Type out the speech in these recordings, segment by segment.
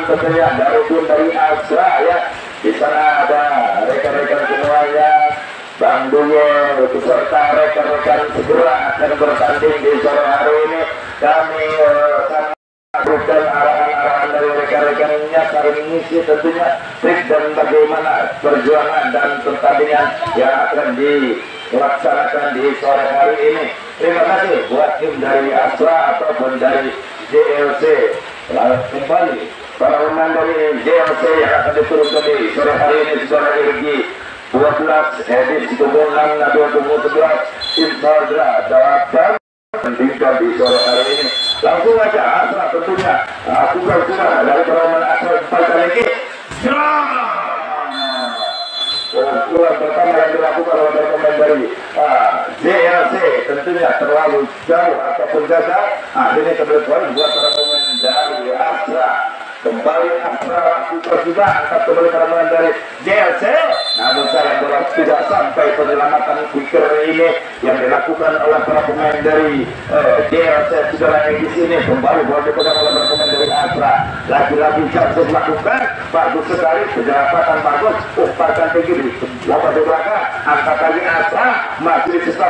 tentunya dari Asra ya. Di sana ada rekan-rekan semuanya, Bang Duyo beserta rekan-rekan segera akan bertanding di sore hari ini. Kami berikan arahan-arahan dari rekan-rekannya kali mengisi tentunya trik dan bagaimana perjuangan dan pertandingan yang akan dilaksanakan di sore hari ini. Terima kasih buat tim dari Asra ataupun dari JLC. Lalu kembali para pemain dari JLC yang akan diturunkan di sore hari ini secara energi 12 edisi 26 2011 Indra dapat pendidikan di sore hari ini. Langsung aja Asra tentunya aku sudah dari pemain Asra 4 kali ini. Pukulan pertama yang dilakukan oleh pemain dari JLC tentunya terlalu jauh ataupun gagal. Akhirnya kebetulan buat para pemain dari Asra. Kembali Asra lakukan juga angkat kembali para pemain dari JLC. Namun sayang bola tidak sampai penyelamatan kicker ini yang dilakukan oleh para pemain dari JLC. Saudara di sini kembali bola dipegang oleh para pemain dari Asra. Lagi-lagi Johnson melakukan bagus sekali, penyelamatan bagus, umpan tinggi di lompat di belakang, angkat lagi Asra, masih sisa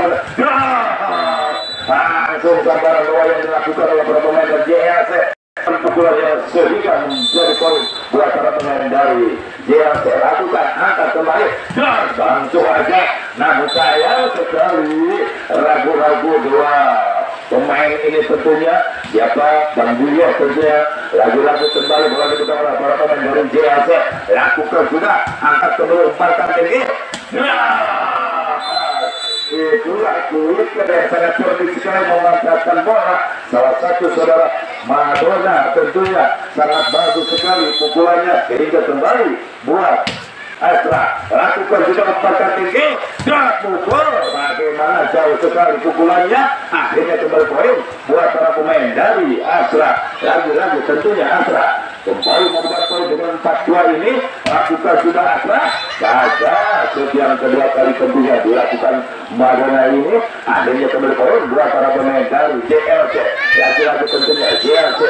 langsung gambaran bola yang dilakukan oleh para pemain dari JLC. Pukulan yang sehingga menjadi poin buat para pemain dari JLC. Lakukan angkat kembali dan langsung aja. Namun sayang sekali ragu-ragu dua pemain ini tentunya siapa Bang Duyo tentunya lagi-lagi kembali bola dipegang oleh para pemain dari JLC. Lakukan sudah angkat kembali umpan tinggi. Itulah kulit yang sangat cerdik sekali memanfaatkan bola. Salah satu saudara Madonna tentunya sangat bagus sekali pukulannya sehingga kembali buat Asra. Lakukan juga umpan tinggi dan pukul. Bagaimana jauh sekali pukulannya. Akhirnya kembali poin buat para pemain dari Asra. Lagi-lagi tentunya Asra kembali membuat poin dengan 4-2 ini. Lakukan sudah Asra. Gagal setiap kedua kali tentunya dilakukan Madonna ini. Akhirnya kembali poin buat para pemain dari JLC. Lagi-lagi tentunya JLC.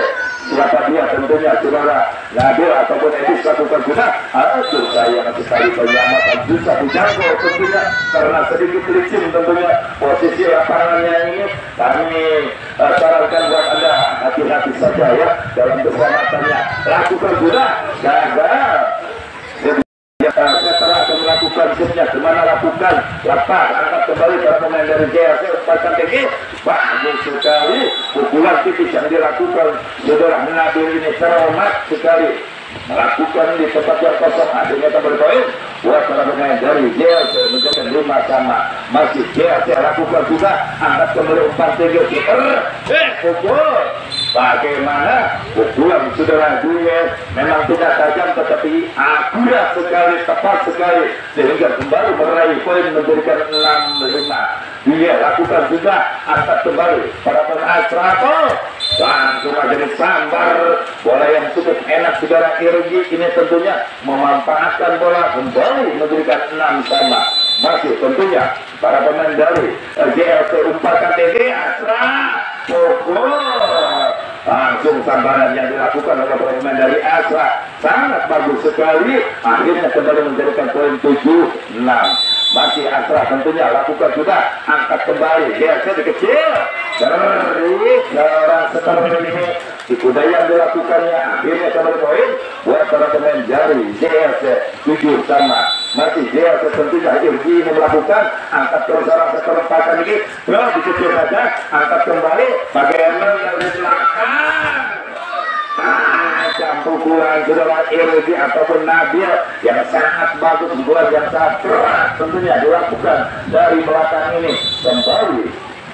Siapa dia tentunya saudara Nabil ataupun Edis lakukan sudah. Aduh sayang sekali penyelamatan bisa dijangkau tentunya karena sedikit licin tentunya posisi lapangannya ini. Kami sarankan buat anda hati-hati saja ya dalam keselamatannya. Lakukan sudah gagal. Setelah akan melakukan setnya kemana lakukan lepas angkat kembali para pemain dari JLC umpan tinggi bagus sekali pukulan tipis yang dilakukan saudara Nabil ini cermat sekali melakukan di tempat yang kosong. Akhirnya kembali poin buat para pemain dari JLC menjadi 5 sama. Masih JLC lakukan juga angkat kembali umpan tinggi pukul. Bagaimana pukulan saudara Duyo memang tidak tajam tetapi akurat sekali, tepat sekali sehingga kembali meraih poin menjadikan 6-5. Dia lakukan juga angkat kembali pada pemain langsung aja disambar bola yang cukup enak saudara Irgi ini tentunya memanfaatkan bola kembali memberikan 6 sama. Masih tentunya para pemain dari JLC umpan tinggi Asra pukul. Langsung sambaran yang dilakukan oleh pemain dari Asra sangat bagus sekali. Akhirnya kembali menjadikan poin 7-6. Masih Asra tentunya lakukan sudah angkat kembali JLC dikecil dari seorang sekarang ini ikuda yang dilakukannya. Akhirnya kembali poin buat para pemain dari JLC 7 sama. Masih JLC tentunya Irgi ini melakukan angkat terus arah setelah ini terus dikecil saja angkat kembali bagaimana dari belakang jam pukulan saudara Irgi ataupun Nabil yang sangat bagus bola yang sangat keras tentunya dilakukan dari belakang ini. Kembali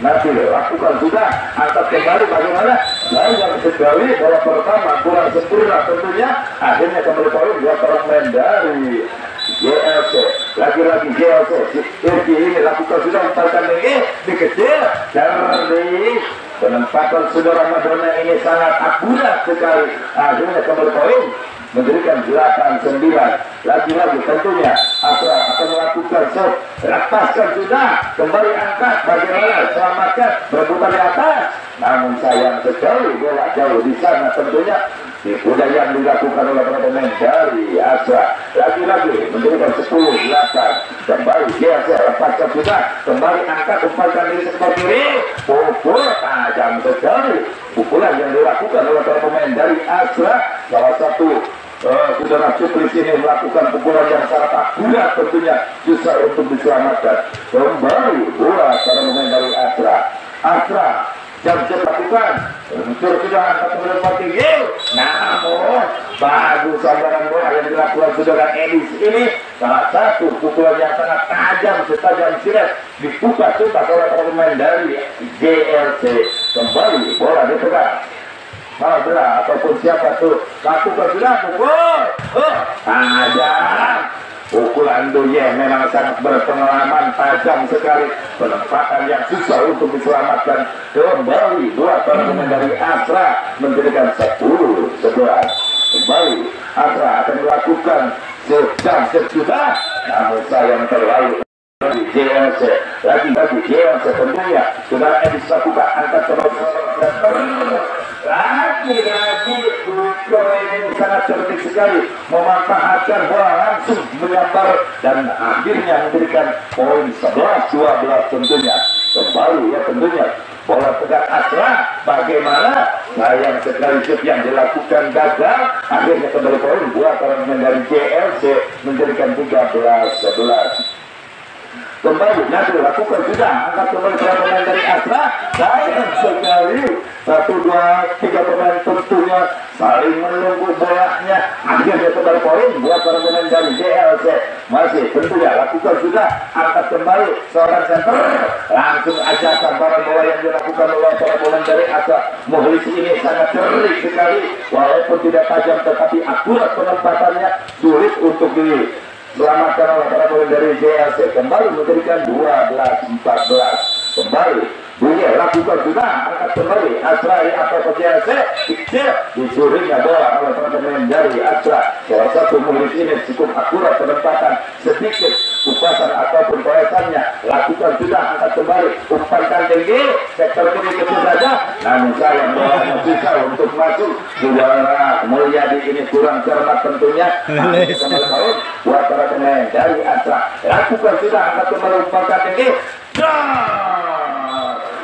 Nabil lakukan juga angkat kembali bagaimana yang sekali bola pertama kurang sempurna tentunya. Akhirnya kembali poin buat orang main dari JLC. Lagi-lagi JLC Irgi ini lakukan sudah umpan tinggi dikecil dari penempatan saudara Madonna ini sangat akurat sekali. Akhirnya kembali poin memberikan 8-9. Lagi-lagi tentunya Asra akan melakukan shot. Lepaskan sudah kembali angkat bagaimana selamatkan berebutan di atas namun sayang sekali bola jauh di sana tentunya. Udah yang dilakukan oleh para pemain dari Astra lagi-lagi memberikan 10-8 kembali dia lepaskan sudah kembali angkat umpankan diri seperti ini pukul tajam sekali pukulan yang dilakukan oleh para pemain dari Astra. Salah satu saudara Cuklis ini melakukan pukulan yang sangat akurat tentunya susah untuk diselamatkan. Kembali bola para pemain dari Astra jam dilakukan unsur sudah angkat melempar tinggi, namun bagus sambaran bola yang dilakukan saudara Edis ini salah satu pukulan yang sangat tajam setajam silet dibuka tuntas oleh para pemain dari JLC. Kembali bola dipegang Madra ataupun siapa tuh lakukan sudah pukul tajam. Pukulan Doye memang sangat berpengalaman, tajam sekali, penempatan yang susah untuk diselamatkan. Kembali dua pemain dari Astra menjadikan 10-11. Kembali Astra akan melakukan sejam sesudah, namun sayang terlalu JLC lagi-lagi JLC tentunya sudah bisa buka angkat terus lagi-lagi ini sangat cerdik sekali memanfaatkan bola langsung menyambar dan akhirnya memberikan poin 11-12 tentunya. Kembali ya tentunya bola pegang Astra, bagaimana sayang sekali shoot yang dilakukan gagal, akhirnya kembali poin buat para pemain dari JLC menjadikan 13-11. Kembali nanti dilakukan sudah angkat kembali para pemain dari Astra. Sayang sekali 1, 2, 3 pemain tentunya saling menunggu bolanya, akhirnya kembali poin buat para pemain dari JLC. Masih tentunya lakukan sudah angkat kembali seorang center, langsung aja sambaran bola yang dilakukan oleh para pemain dari Astra. Muhlis ini sangat cerdik sekali walaupun tidak tajam tetapi akurat penempatannya, sulit untuk selamatkan oleh para pemain dari JLC. Kembali memberikan 12-14. Kembali Bunyi lakukan juga angkat kembali Astra atau JLC kecil dicurinya bola oleh para pemain dari Astra. Salah satu Muhlis ini cukup akurat penempatan, sedikit upasan ataupun kolesannya lakukan sudah angkat kembali umpankan tinggi sektor kiri kecil saja, namun sayang bola susah untuk masuk. Juara Mulyadi ini kurang cermat tentunya. Kembali baru buat para pemain dari Astra, lakukan sudah angkat kembali umpankan tinggi.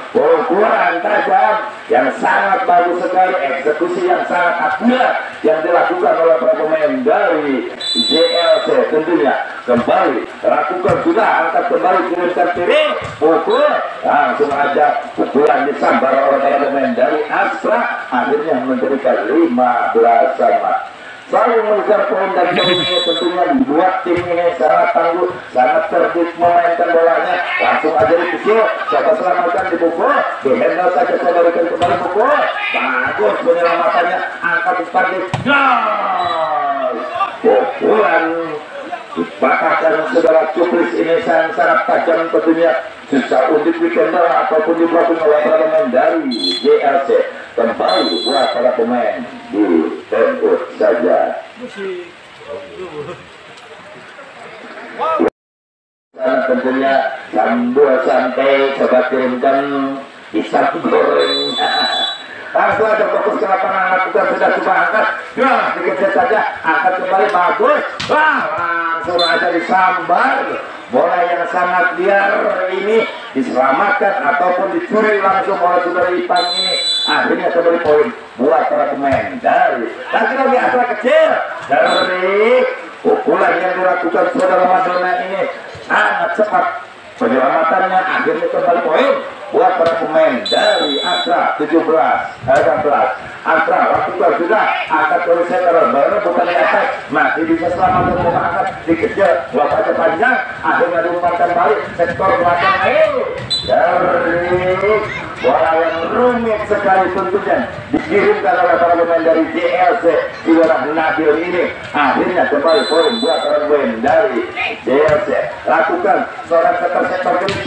Pukulan tajam yang sangat bagus sekali, eksekusi yang sangat akurat yang dilakukan oleh para pemain dari JLC tentunya. Kembali lakukan sudah angkat kembali kirimkan kiri, pukul langsung aja pukulan disambar oleh para pemain dari Astra, akhirnya menjadikan 15 sama. Selalu mengejar poin dan poinnya tentunya dibuat tim ini sangat tangguh, sangat cerdik memainkan bolanya. Langsung aja di kecil, siapa selamatkan dipukul, dihandle saja saya berikan kembali pukul. Bagus penyelamatannya, angkat seperti gol. Pukulan dipatahkan saudara Cuklis ini sangat tajam tentunya, susah untuk dikendal ataupun diblokir oleh para pemain dari JLC. Kembali buat para pemain di tempur saja. Dan tentunya jam 2 santai coba kirimkan pisang goreng. Langsung aja fokus ke lapangan, lakukan sudah coba angkat. Nah, dikecil saja, angkat kembali bagus. Wah, langsung aja disambar. Bola yang sangat liar ini diselamatkan ataupun dicuri langsung oleh saudara Ipan ini. Akhirnya kembali poin buat para pemain dari lagi-lagi Astra kecil. Dari pukulan yang dilakukan saudara Madonna ini sangat cepat penyelamatannya, akhirnya kembali poin buat para pemain dari Astra 17-18. Astra lakukan sudah angkat terus setter baru bukan di atas, masih bisa selamat untuk angkat dikejar buat aja panjang, akhirnya diumpankan balik sektor belakang dari bola yang rumit sekali tentunya dikirimkan oleh para pemain dari JLC Iwarah Nabil ini, akhirnya kembali poin buat para pemain dari JLC. Lakukan seorang sektor kiri,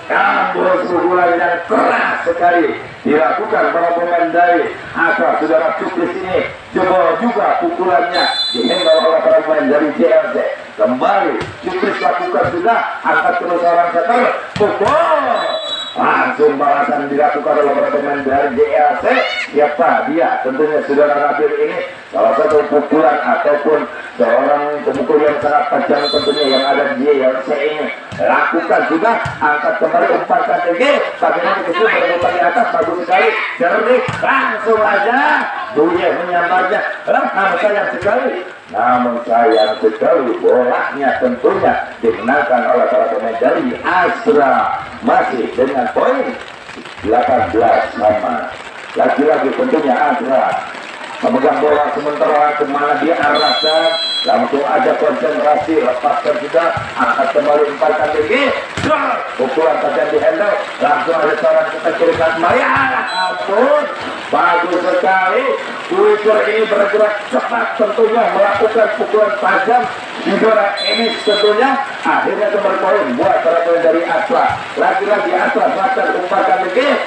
kampus pukulan yang keras sekali dilakukan para pemain dari Astra. Saudara Cuklis ini coba juga pukulannya dihendal oleh para pemain dari JLC. Kembali Cuklis lakukan sudah angkat terus orang setter, pukul langsung balasan dilakukan oleh para pemain dari JLC. Siapa dia? Tentunya saudara Nabil ini salah satu pukulan ataupun seorang pemukul yang sangat tajam tentunya yang ada di JLC ini. Lakukan sudah, angkat kembali, umpankan tinggi, bagaimana kecil berputar di atas, bagus sekali, jernih, langsung aja Duye menyambarnya. Namun sayang sekali bolanya tentunya dimenangkan oleh para pemain dari Astra, masih dengan poin 18 sama. Lagi-lagi tentunya Astra memegang bola sementara kemana dia arahkan, langsung aja konsentrasi, lepaskan sudah, angkat kembali, umpankan tinggi, pukulan tajam di handle, langsung ada seorang kita kirikan kembali, ampun, bagus sekali. Twitter ini bergerak cepat tentunya melakukan pukulan tajam di bola ini tentunya, akhirnya kembali poin buat para pemain dari Astra. Lagi-lagi Astra selatan, umpankan tinggi,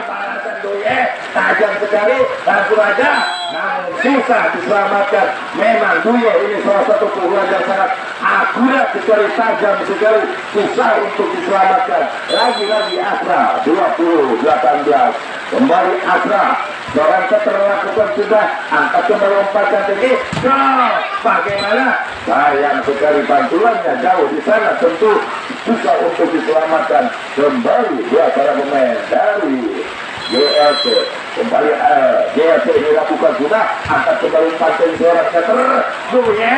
balasan Duye tajam sekali, langsung aja, namun susah diselamatkan. Memang Duye ini salah satu pukulan yang sangat akurat sekali, tajam sekali, susah untuk diselamatkan. Lagi-lagi Astra 20-18 kembali Astra. Seorang setter lakukan sudah, angkat kembali, umpankan tinggi, bagaimana? Sayang sekali bantuannya jauh di sana, tentu susah untuk diselamatkan. Kembali dua para pemain dari JLC. Kembali JLC ini lakukan sudah, angkat kembali, umpankan seorang setter, Duye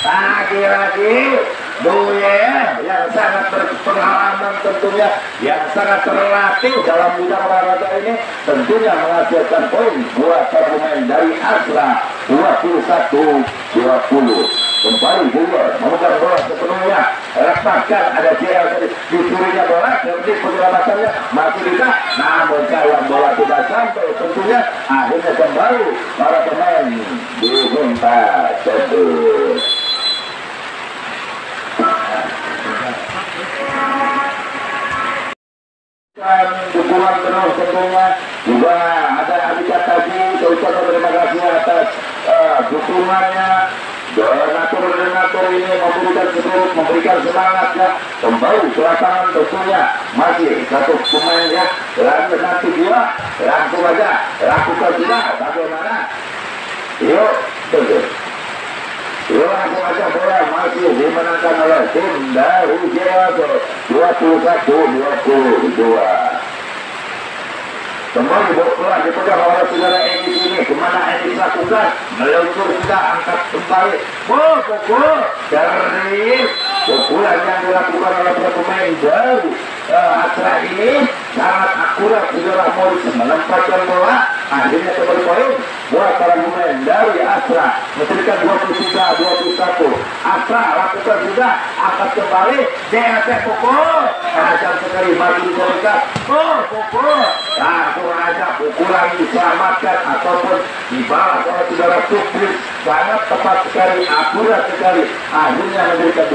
lagi-lagi Duye yang sangat berpengalaman tentunya, yang sangat terlatih dalam bidang olahraga ini, tentunya menghasilkan poin buat para pemain dari Astra 21-20. Kembali Duye memegang bola sepenuhnya, lepaskan, ada JLC dicurinya bola, jadi penyelamatannya masih bisa, namun sayang bola tidak sampai tentunya, akhirnya kembali para pemain diminta tebus. Dukungan penuh tentunya juga ada Adika tadi, saya terima kasih atas dukungannya. Donatur ini memberikan semangat ya. Kembali ke lapangan tentunya masih satu pemain ya, lagi nanti dia langsung aja lakukan sudah, bagaimana? Yuk tunggu. Langsung aja bola masih dimenangkan oleh tim dari JLC 21-22. Kembali bola dipegang oleh saudara Edi ini, kemana Edi lakukan, meluncur sudah, angkat kembali, pukul dari pukulan yang dilakukan oleh pemain dari Astra ini sangat akurat, saudara Morris menempatkan bola, akhirnya kembali poin buat para pemain dari Astra, memberikan 23-21. Astra lakukan sudah, angkat kembali, JLC pukul, tajam sekali, maju diberikan, pukul, langsung aja pukulan diselamatkan ataupun dibalas oleh saudara Supris, sangat tepat sekali, akurat sekali, akhirnya memberikan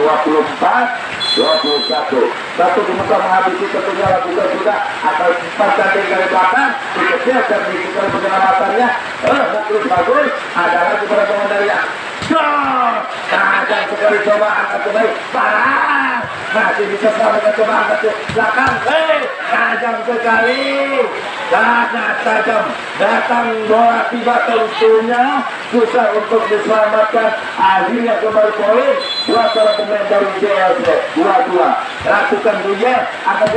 24-21. Satu dimuka menghabisi tentunya, lakukan sudah, akan empatkan dari belakang, dikecilkan di penyelamatannya, terus bagus, adalah kepada pengendalinya. Tajam sekali, coba angkat kembali, parah, masih bisa selamatkan, coba angkat ke belakang, tajam sekali, sangat tajam, datang bola tiba tentunya, susah untuk diselamatkan, akhirnya kembali poin buat para pemain dari JLC 22. Lakukan Duye, angkat,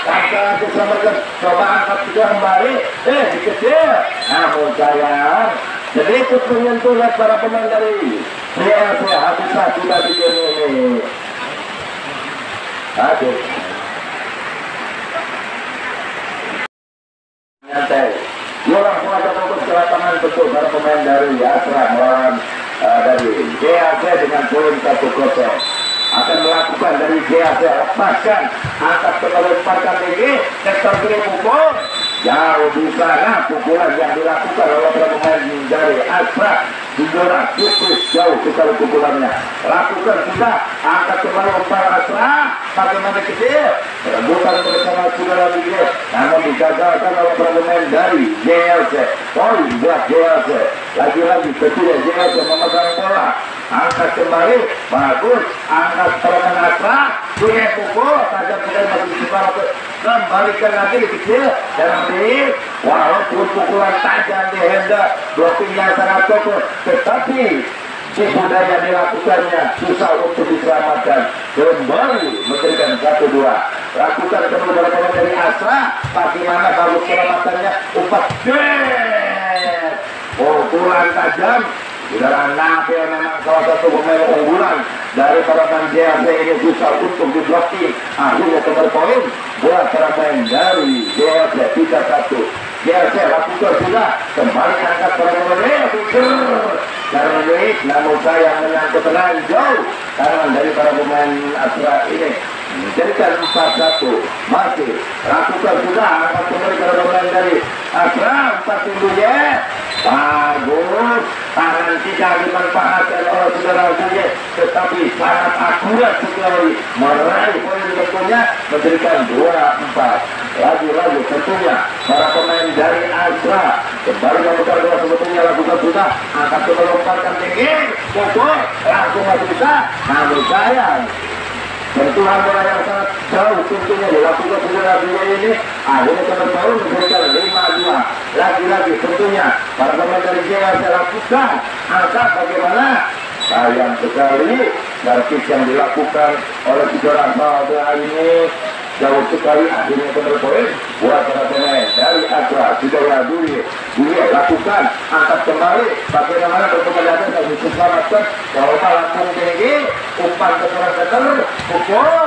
langsung diselamatkan, coba angkat kembali, dikecil, namun sayang sedikit menyentuh para pemain dari JLC, habislah sudah di game ini. Aduh, nyantai. Dia langsung aja fokus ke lapangan, betul para pemain dari Astra melawan dari JLC dengan poin 1-0. Akan melakukan dari JLC, lepaskan, angkat kembali, umpankan tinggi, sektor kiri pukul, jauh di sana pukulan yang dilakukan oleh para pemain dari Astra. Jujurah, cukup jauh sekali pukulannya. Lakukan sudah, angkat kembali, umpan Astra, bagaimana kecil, rebutan bersama saudara Duye, namun digagalkan oleh para pemain dari JLC. Poin buat JLC. Lagi-lagi ketika JLC memegang bola, angkat kembali, bagus, angkat serangan atas, punya pukul, tajam kita masih bisa kembalikan lagi di kecil, dan di walaupun pukulan tajam di hendak, blocking yang sangat kokoh, tetapi si budaya dilakukannya susah untuk diselamatkan, kembali memberikan 1-2, lakukan kemudian dari Asra, bagaimana bagus selamatannya, umpat, pukulan tajam. Saudara Nabil memang salah satu pemain unggulan dari para pemain JRC ini susah untuk diblokir. Akhirnya kembali poin buat para pemain dari JRC 3-1. JRC lakukan sudah kembali angkat para pemain karena ini namun saya menyangkut tenang jauh tangan dari para pemain Astra ini menjadikan 4-1. Masih lakukan sudah angkat kembali para pemain dari Astra 4 ya. Bagus, tangan tidak dimanfaatkan oleh saudara Suye, tetapi sangat akurat sekali meraih poin tentunya memberikan 2-4. Lagi-lagi tentunya para pemain dari Astra kembali memutar bola sebetulnya lakukan sudah angkat ke melompatkan tinggi, pukul langsung masih bisa, namun sayang sentuhan bola yang sangat jauh tentunya dilakukan saudara Suye ini akhirnya kembali memberikan 5-2. Lagi-lagi tentunya para pemain dari JRC lakukan angkat bagaimana sayang sekali servis yang dilakukan oleh saudara saudara ini jauh sekali akhirnya kembali poin buat para pemain dari Astra. Saudara Dwi lakukan angkat kembali bagaimana berpengaruh dan bisa selamatkan coba langsung tinggi umpan ke seter pukul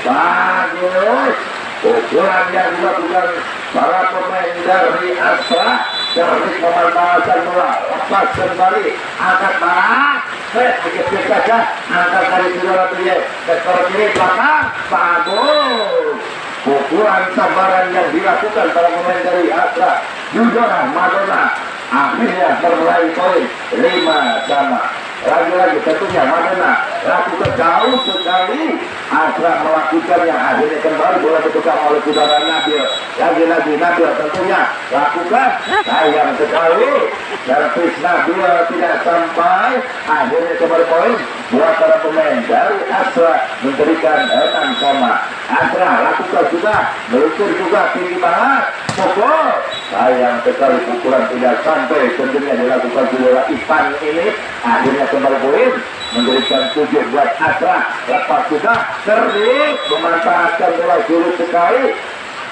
bagus. Pukulan yang dilakukan para pemain dari Astra servis memanfaatkan bola lepas kembali angkat marah sedikit saja angkat dari saudara Dwi sektor kiri belakang bagus. Pukulan sabaran yang dilakukan para pemain dari Astra Yudora Madonna akhirnya meraih poin 5-5. Lagi-lagi tentunya Madonna lakukan jauh sekali Astra melakukannya akhirnya kembali bola dipegang oleh saudara Nabil. Lagi-lagi Nabil tentunya lakukan sayang sekali servis Nabil tidak sampai akhirnya kembali poin buat para pemain dari Astra memberikan 6-6. Astra lakukan juga meluncur juga tinggi banget pukul sayang sekali pukulan tidak sampai tentunya dilakukan saudara Ipan ini akhirnya kembali poin memberikan 7 buat Astra. Lepas sudah servis memanfaatkan bola sulit sekali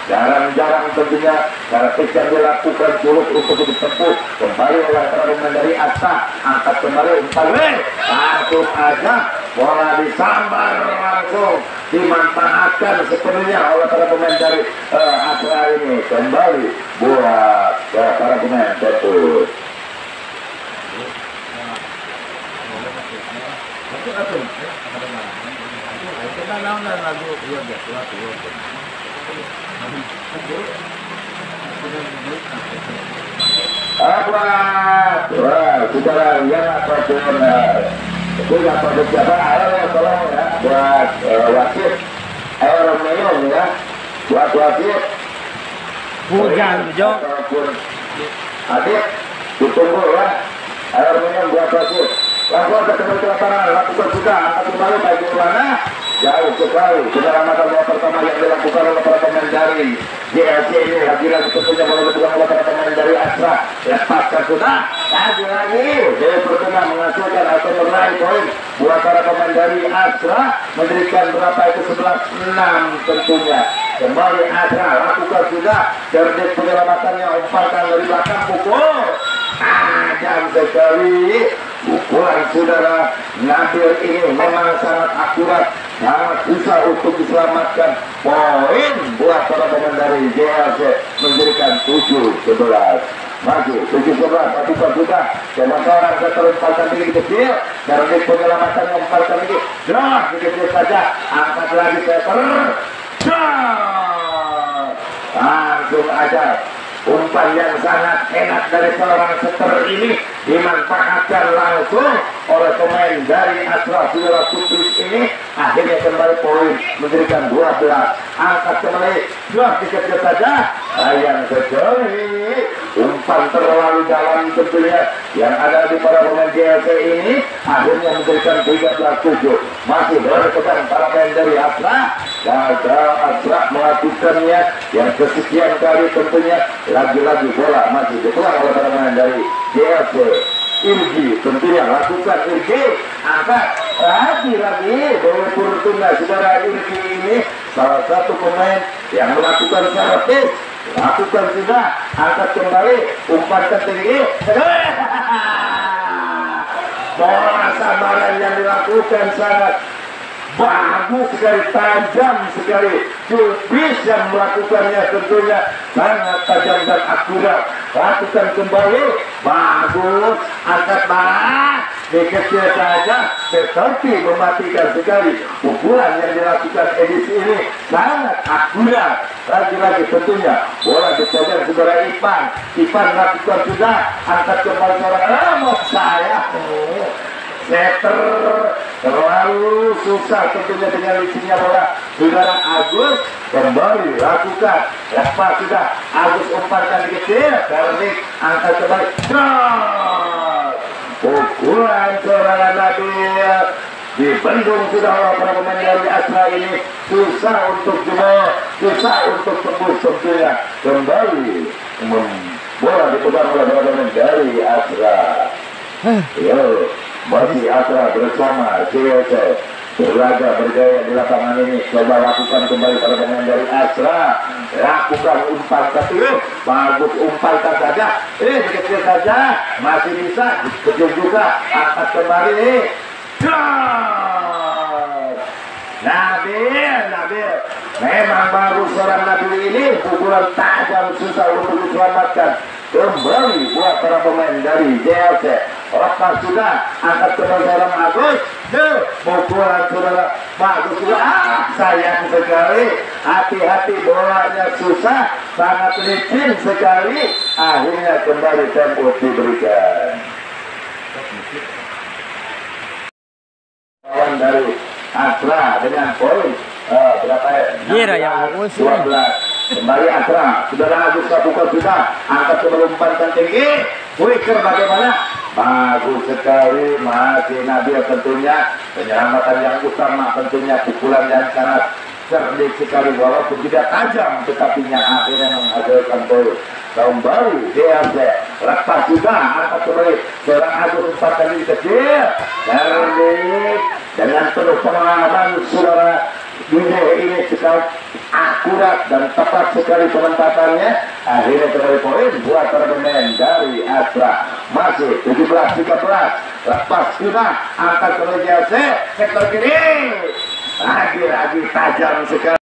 jarang-jarang tentunya servis yang dilakukan sulit untuk ditempuh kembali oleh para pemain dari Astra angkat kembali langsung aja bola disambar langsung dimanfaatkan sepenuhnya oleh para pemain dari Astra ini kembali buat para pemain tentu. Saudara yang apapun itu yang produk siapa air ya tolong ya buat wasit air minum ya buat wasit hujan Jo adik ditunggu ya air minum buat wasit langsung ketemu ke lapangan lakukan juga angkat kembali baik mana jauh sekali penyelamatan bola pertama yang dilakukan oleh para pemain dari JRC ini lagi-lagi tentunya boleh dilakukan oleh para pemain dari Astra lepaskan sudah lagi-lagi dari pertengah menghasilkan atau meraih poin buat para pemain dari Astra memberikan berapa itu 11-6 tentunya kembali Astra lakukan sudah cerdik penyelamatannya umpankan dari belakang pukul tajam sekali pukulan saudara Nabil ini memang sangat akurat sangat susah untuk diselamatkan poin buat para pemain dari JRC menjadikan 7-11 maju 7-11 lakukan sudah coba seorang keterempatan tinggi kecil dari penyelamatan yang umpankan tinggi sedikit saja angkat lagi setter langsung aja umpan yang sangat enak dari seorang setter ini dimanfaatkan langsung oleh pemain dari Astra saudara Kudus ini akhirnya kembali poin memberikan 12 angkat kembali sedikit saja sayang sekali umpan umpan terlalu dalam tentunya yang ada di para pemain JLC ini akhirnya menjadikan 13-7. Masih berpegang para pemain dari Astra. Gagal Astra melakukannya yang kesekian kali tentunya. Lagi-lagi bola masih dikeluar oleh para pemain dari JLC. Irgi tentunya lakukan Irgi angkat lagi-lagi Dewa Fortuna. Saudara, Irgi ini salah satu pemain yang melakukan servis, lakukan sudah, angkat kembali, umpankan tinggi. Bola samaran yang dilakukan sangat bagus sekali, tajam sekali. Jubis yang melakukannya tentunya sangat tajam dan akurat. Lakukan kembali, bagus, angkat bola, dikecil saja, tetapi mematikan sekali. Pukulan yang dilakukan edisi ini sangat akurat. Lagi-lagi tentunya bola dipegang saudara Ipan. Ipan lakukan sudah, angkat kembali seorang saya. Setter terlalu susah tentunya dengan licinnya bola. Saudara Agus kembali lakukan, lepas sudah, Agus umpankan kecil, Karnik angkat kembali, pukulan seorang Nabil dibendung sudah oleh para pemain dari Astra ini. Susah untuk jebol, susah untuk tembus tentunya. Kembali bola dipegang oleh para pemain dari Astra. Yo, masih Astra bersama JLC berlaga bergaya di lapangan ini. Coba lakukan kembali pada pemain dari Astra. Lakukan umpan kecil, bagus umpankan saja. Kecil saja, masih bisa. Kecil juga, angkat kembali. Nabil, memang baru seorang Nabil ini pukulan tajam, susah untuk diselamatkan. Kembali buat para pemain dari JLC. Lepas sudah, angkat kembali seorang Agus. Pukulan saudara bagus juga. Sayang sekali, hati-hati, bolanya susah, sangat licin sekali. Akhirnya kembali tempo diberikan. Lawan dari Astra dengan poin berapa ya? 12. Kembali Astra, saudara Agus lakukan sudah, angkat kembali umpankan tinggi. Wicker bagaimana? Bagus sekali, masih Nabil tentunya. Penyelamatan yang utama tentunya, pukulan yang sangat cerdik sekali walaupun tidak tajam, tetapinya akhirnya menghasilkan poin. Kembali DLC, lepas sudah, angkat kembali seorang Agus umpan kali kecil. Cerdik dengan penuh pengalaman saudara ini sekali akurat dan tepat sekali penempatannya. Akhirnya kembali poin buat para pemain dari Astra. Masih 17-13. Lepas sudah, angkat kembali JLC, sektor kiri. Lagi-lagi tajam sekali.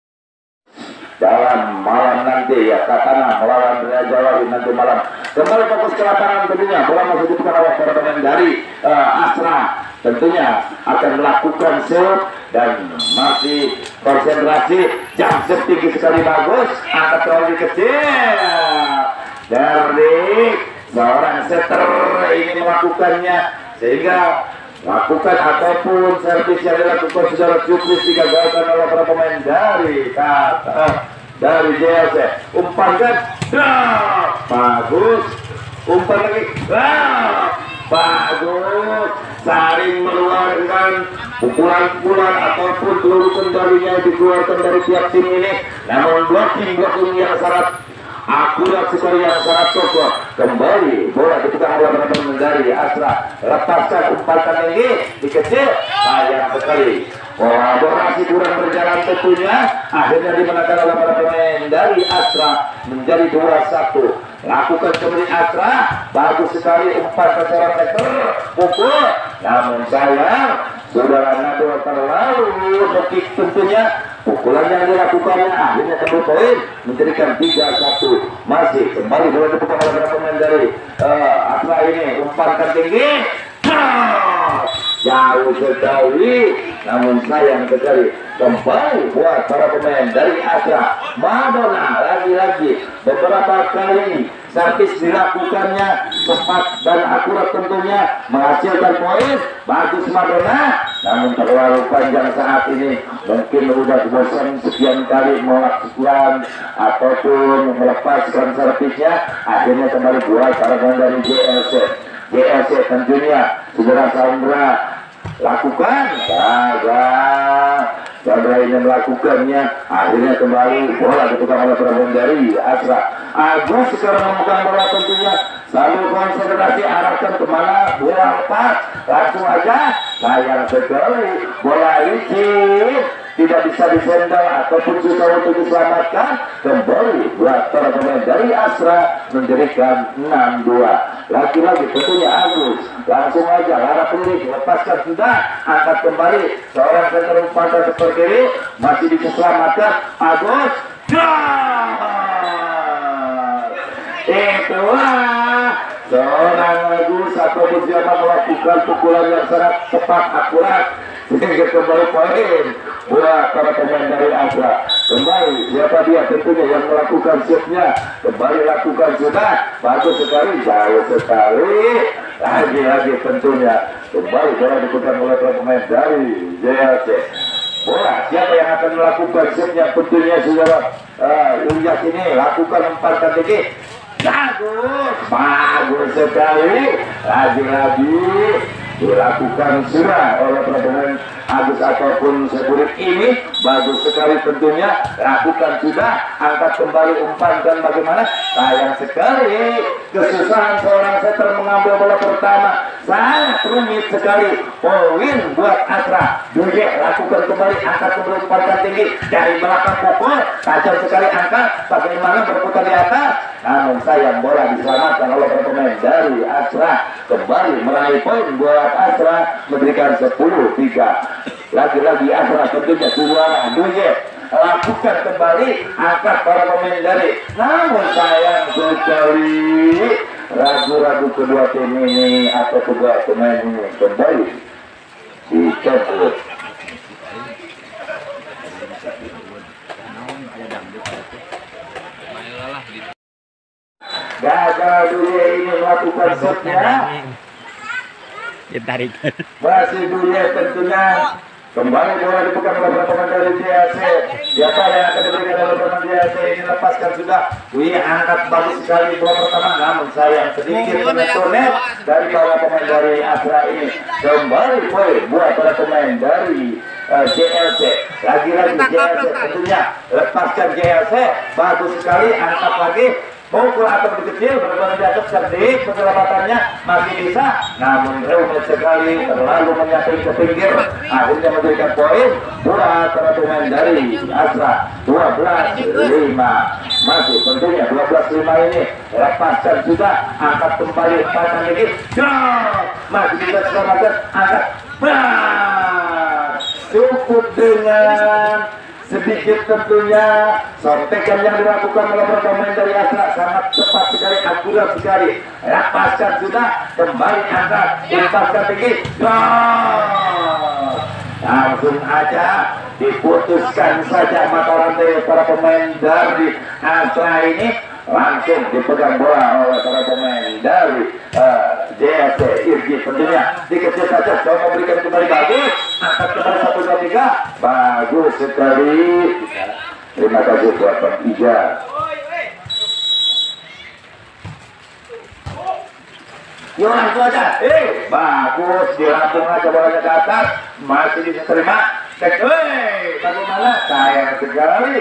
Dalam malam nanti ya, Katana melawan Raja Wali nanti malam. Kembali fokus ke lapangan tentunya. Bola masih dibuka oleh para pemain dari Astra. Tentunya akan melakukan shoot dan masih konsentrasi. Jam tinggi sekali, bagus. Angkat terlalu kecil dari seorang setter ini melakukannya sehingga lakukan ataupun servis yang dilakukan secara cukup digagalkan oleh para pemain dari dari JLC. Umpankan, bagus. Umpan lagi, bagus. Saring mengeluarkan pukulan-pukulan ataupun peluru kendalinya dikeluarkan dari pihak tim ini. Namun blocking yang sangat akurat sekali, yang sangat kokoh. Kembali bola dipegang oleh pemain dari Astra. Lepaskan umpan ini dikecil, sayang sekali. Kolaborasi kurang berjalan tentunya. Akhirnya dimenangkan oleh para pemain dari Astra menjadi 2-1. Lakukan kembali Astra, bagus sekali umpan ke seorang sektor, pukul. Namun sayang, saudara Nado terlalu lekik tentunya. Pukulan yang dilakukannya akhirnya kembali poin menjadikan 3-1. Masih kembali bola dipegang oleh para pemain dari Astra ini. Umpankan tinggi, jauh sekali, namun sayang sekali. Kembali buat para pemain dari Astra. Madonna lagi-lagi beberapa kali servis dilakukannya tepat dan akurat tentunya menghasilkan poin. Bagus Madonna, namun terlalu panjang saat ini, mungkin sudah bosan sekian kali melakukan ataupun melepaskan servisnya, akhirnya kembali buat para dari JLC tentunya Saudara Sandra lakukan Sandra ini melakukannya, akhirnya kembali bola dipegang oleh perempuan dari Asra. Agus sekarang memegang bola tentunya, selalu konsentrasi arahkan kemana bola lepas, langsung aja, sayang sekali bola licin tidak bisa disendal ataupun susah untuk diselamatkan. Kembali buat para pemain dari Asra menjadikan 6-2. Lagi-lagi tentunya Agus langsung aja arah peluru lepaskan sudah, angkat kembali seorang center umpan seperti ini, masih bisa selamatkan Agus. Itulah seorang Agus ataupun siapa melakukan pukulan yang sangat tepat akurat sehingga kembali poin buat para pemain dari Asra. Kembali siapa dia tentunya yang melakukan shootnya, kembali lakukan sudah, bagus sekali, jauh sekali, lagi tentunya kembali bola dipegang oleh para pemain dari JLC. Bola siapa yang akan melakukan shootnya tentunya saudara Ilyas ini lakukan umpan tinggi. Bagus sekali, lagi-lagi dilakukan sudah oleh pemain Agus ataupun Seburit ini. Bagus sekali tentunya, lakukan sudah, angkat kembali umpan dan bagaimana, sayang sekali kesusahan seorang setter mengambil bola pertama, sangat rumit sekali. Poin buat Asra. Duje lakukan kembali, angkat kembali umpan tinggi dari belakang pukul, tajam sekali angkat, bagaimana berputar di atas, namun sayang bola diselamatkan oleh pemain dari Asra. Kembali meraih poin buat Asra memberikan 10-3. Lagi-lagi Asra tentunya juara. Duje lakukan kembali, angkat para pemain dari, namun sayang sekali ragu-ragu kedua tim ini atau kedua pemain ini kembali dicabut. Gagal Duje ini melakukan shotnya, ditarik. masih Duje tentunya. Kembali bola dipegang oleh pemain dari JLC. Siapa yang akan diberikan oleh pemain JLC ini, lepaskan sudah. Wih, angkat bagus sekali bola pertama, namun sayang sedikit menyentuh net dari bawah pemain dari Asra ini. Kembali poin buat para pemain dari JLC. Lagi-lagi JLC tentunya lepaskan JLC, bagus sekali, angkat lagi. Pukul atau kecil benar-benar jatuh cerdik, penyelamatannya masih bisa, namun rumit sekali, terlalu menyatu ke pinggir, akhirnya memberikan poin buat para pemain dari Asra. 12-5, masih tentunya 12-5 ini, lepaskan sudah, angkat kembali pasang ini, masih bisa selamatkan, angkat, cukup dengan sedikit tentunya sontekan yang dilakukan oleh pemain dari Asra, sangat cepat sekali, akurat sekali, lepaskan sudah, kembali angkat, lepaskan tinggi, langsung aja diputuskan saja mata rantai para pemain dari Asra ini, langsung dipegang bola oleh para pemain dari JLC. Irgi tentunya dikecil saja, coba berikan kembali, bagus, angkat kembali 1-2-3, bagus sekali. Terima kasih buat Bang Ija. Yuk langsung aja, bagus, dilampung aja bolanya ke atas, masih bisa terima. Bagaimana? Sayang sekali,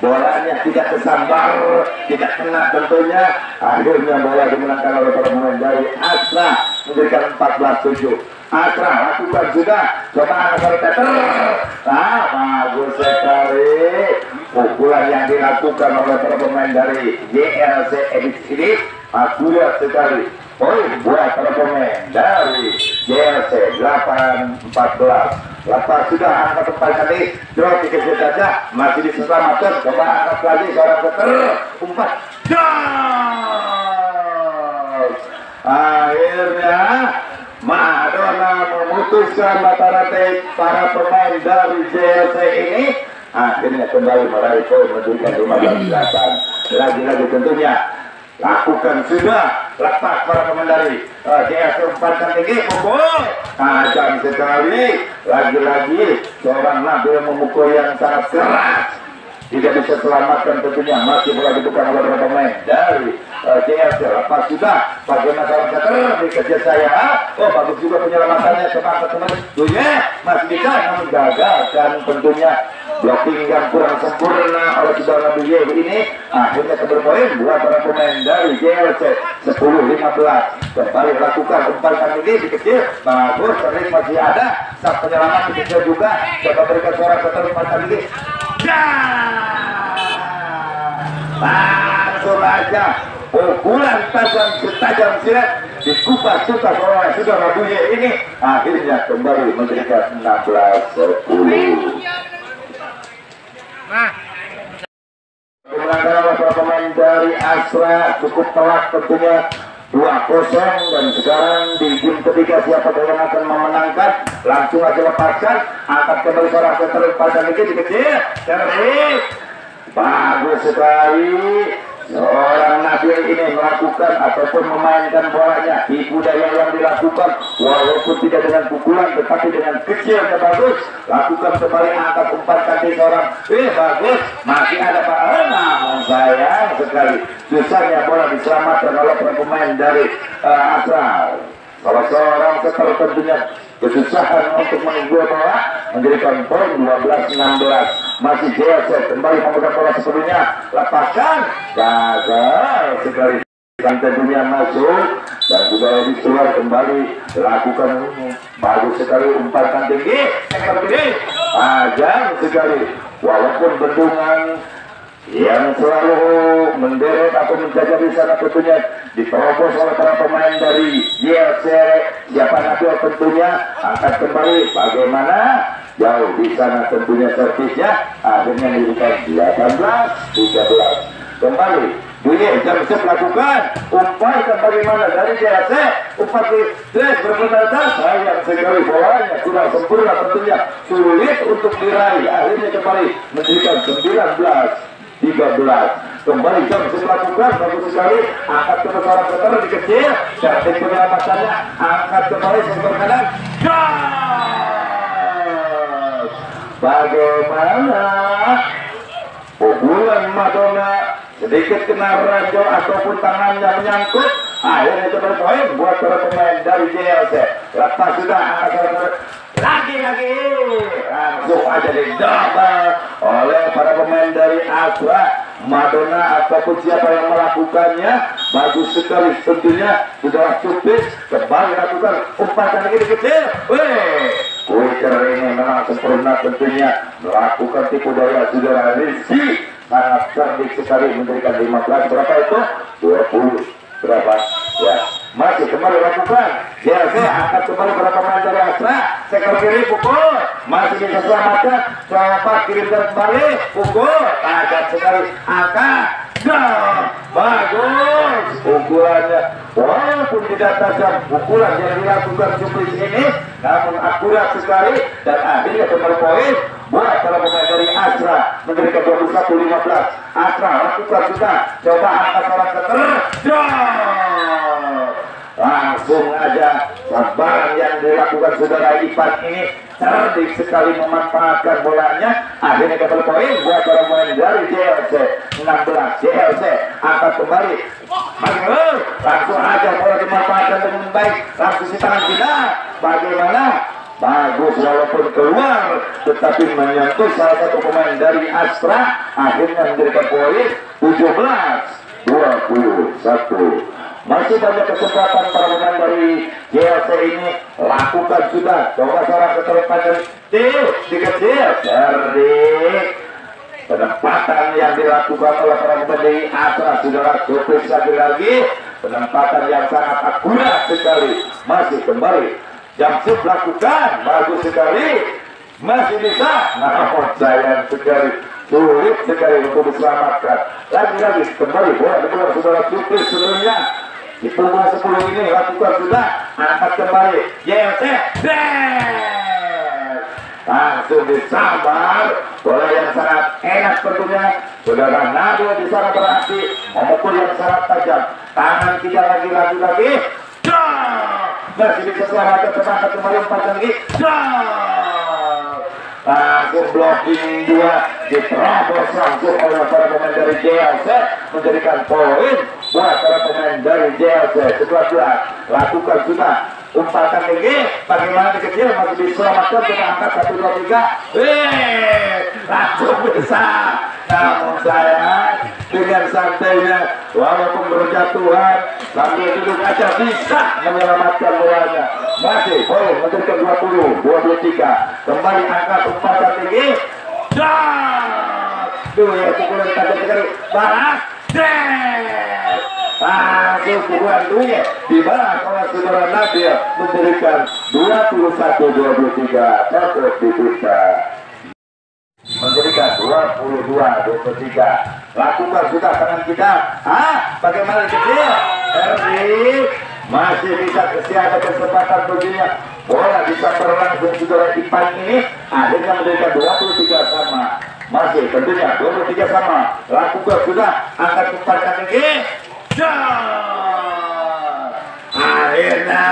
bolanya tidak kesambar, tidak kena tentunya. Akhirnya bola dimenangkan oleh pemain dari Asra memberikan 14-7. Asra lakukan sudah, coba angkat Peter, bagus sekali pukulan yang dilakukan oleh pemain dari JLC edisi ini, akurat sekali. Poin buat para pemain dari JLC 8-14. Lepas sudah angkat tempat kali, drop dikecil saja, masih diselamatkan, coba angkat lagi seorang Peter, umpan, akhirnya Madonna memutuskan mata rantai para pemain dari JLC ini, akhirnya kembali meraih poin menunjukkan 15-8. Lagi-lagi tentunya lakukan sudah, lepas para pengendari. JLC umpankan tinggi, pukul tajam sekali. Lagi-lagi seorang Nabil memukul yang sangat keras, tidak bisa selamatkan tentunya. Masih bola dibuka oleh beberapa pemain dari JLC. Lepas sudah bagaimana seorang setter dikejar saya. Oh, bagus juga penyelamatannya, semangat teman. Dunya masih bisa, namun gagal dan tentunya blocking yang kurang sempurna oleh saudara Nabil ini. Akhirnya berpoin buat para pemain dari JLC 10-15. Kembali lakukan umpan ini dikecil, bagus, sering masih ada sang penyelamat dikecil juga. Coba berikan suara setter umpan ini. Langsung aja pukulan tajam silat dikupas tuntas oleh saudara Nabil ini. Akhirnya kembali memberikan 16-10. Kemenangan para pemain dari Astra cukup telak tentunya 2-0, dan sekarang di game ketiga siapa yang akan memenangkan, langsung aja lepaskan, angkat kembali seorang setter pada ini dikecil, terik, bagus sekali. Seorang Nabil ini melakukan ataupun memainkan bolanya, tipu daya yang dilakukan walaupun tidak dengan pukulan tetapi dengan kecil dan bagus. Lakukan kembali, angkat umpan kaki seorang, bagus, masih ada Pak, namun sayang sekali susahnya bola diselamatkan oleh pemain dari Astra. Kalau seorang setter tentunya kesusahan untuk menggol bola, menjadikan poin 12-16. Masih JLC kembali memegang bola sebelumnya, lepaskan, gagal sekali. Tentunya masuk dan sudah keluar kembali, lakukan bagus sekali, umpankan tinggi, tajam sekali. Walaupun bendungan yang selalu menderet atau menjaga di sana tentunya diterobos oleh para pemain dari JLC. Siapa Nabil tentunya angkat kembali, bagaimana jauh di sana tentunya servisnya, akhirnya diberikan 18-13. Kembali Dunia Jamsep lakukan umpan bagaimana dari JLC, umpan di dress berbenarkan, sayang sekali bolanya sudah sempurna tentunya, sulit untuk diraih. Akhirnya kembali mendirikan 19-13. Kembali Jamsep lakukan, bagus sekali, angkat ke seorang setter dikecil, cantik penyelamatannya, angkat kembali sebelah kanan, bagaimana pukulan Madonna sedikit kena ranjau ataupun tangannya menyangkut, akhirnya itu berpoin buat para pemain dari JLC. Lepas sudah lagi-lagi langsung aja di double oleh para pemain dari Astra. Madonna ataupun siapa yang melakukannya, bagus sekali tentunya, sudah cupis, kembali lakukan umpan lagi kecil. Kuiker ini memang sempurna tentunya, melakukan tipu daya saudara Rizky, sangat cerdik sekali, memberikan 15 berapa itu? 20 berapa? Ya, masih kembali lakukan. JLC angkat kembali para pemain dari Astra, sektor kiri pukul, masih bisa selamatkan, selamat kirimkan kembali, pukul, tajam sekali, angkat, bagus, pukulannya walaupun tidak tajam, pukulan yang dilakukan Suplis ini namun akurat sekali, dan akhirnya kembali poin buat para pemain dari Astra, memberikan 21-15. Astra lakukan sudah, coba angkat seorang setter, langsung aja sabaran yang dilakukan saudara Ivan ini, cerdik sekali memanfaatkan bolanya, akhirnya kembali poin buat para pemain dari JLC 16. JLC angkat kembali, langsung aja bola dimanfaatkan dengan baik, langsung si tangan tidak, bagaimana? Bagus, walaupun keluar tetapi menyentuh salah satu pemain dari Astra, akhirnya menjadikan poin 17-21. Masih banyak kesempatan para pemain dari JLC ini, lakukan sudah, coba seorang keterlempatan dikecil, cerdik penempatan yang dilakukan oleh para pemain dari Astra, saudara, cukup lagi penempatan yang sangat akurat sekali. Masih kembali Jamsep lakukan, bagus sekali, masih bisa, namun sayang sekali, sulit sekali untuk diselamatkan. Lagi-lagi kembali bola kedua saudara Suplis sebelumnya di pukul 10 ini, lakukan sudah, angkat kembali JLC, langsung disambar, bola yang sangat enak tentunya. Saudara Nabil di sana berarti memukul yang sangat tajam, tangan kanan kita lagi. Masih bisa selamatkan semangat kembali umpan lagi. Langsung blocking 2 diterobos langsung oleh para pemain dari JLC, menjadikan poin buat para pemain dari JLC. 11 lakukan sudah umpatan tinggi, bagaimana di kecil masih diselamatkan, kita angkat 1, 2, 3 langsung bisa. Namun saya dengan santainya walaupun berjatuhan sambil duduk aja bisa menyelamatkan bolanya. Masih poin menjadikan 23. Kembali angkat umpatan tinggi. Dua ya pukulan tajam sekali. Baras. Langsung pukulan duit dibalas oleh saudara Nabil, menjadikan 21-23. Cukup dipisah, menjadikan 22-23. Lakukan sudah tangan kita. Bagaimana kecil? Erdi masih bisa ada kesempatan begini. Bola bisa berlangsung saudara Ipan ini. Akhirnya menjadikan 23 sama. Masih tentunya 23 sama. Lakukan sudah, angkat umpan tinggi. Akhirnya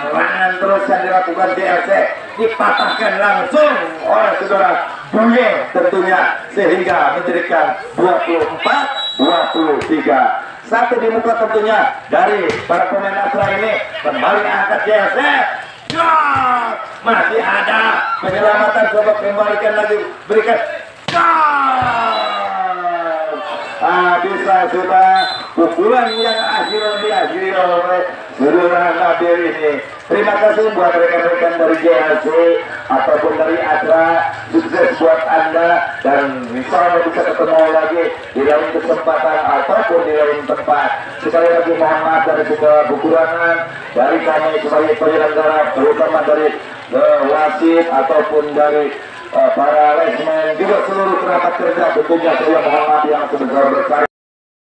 serangan terus yang dilakukan JLC dipatahkan langsung oleh saudara Buye tentunya, sehingga menjadikan 24-23. Satu di muka tentunya dari para pemain Astra ini. Kembali angkat JLC. Masih ada penyelamatan, coba kembalikan lagi, berikan. Bisa sudah pukulan yang akhirnya diakhiri oleh saudara Nabil ini. Terima kasih buat rekan-rekan dari JLC ataupun dari Astra. Sukses buat Anda, dan misalnya bisa ketemu lagi di lain kesempatan ataupun di lain tempat. Sekali lagi mohon maaf dari segala kekurangan dari kami sebagai penyelenggara, terutama dari wasit ataupun dari para resmen, juga seluruh kerabat kerja. Tentunya saya mohon maaf yang sebesar-besarnya.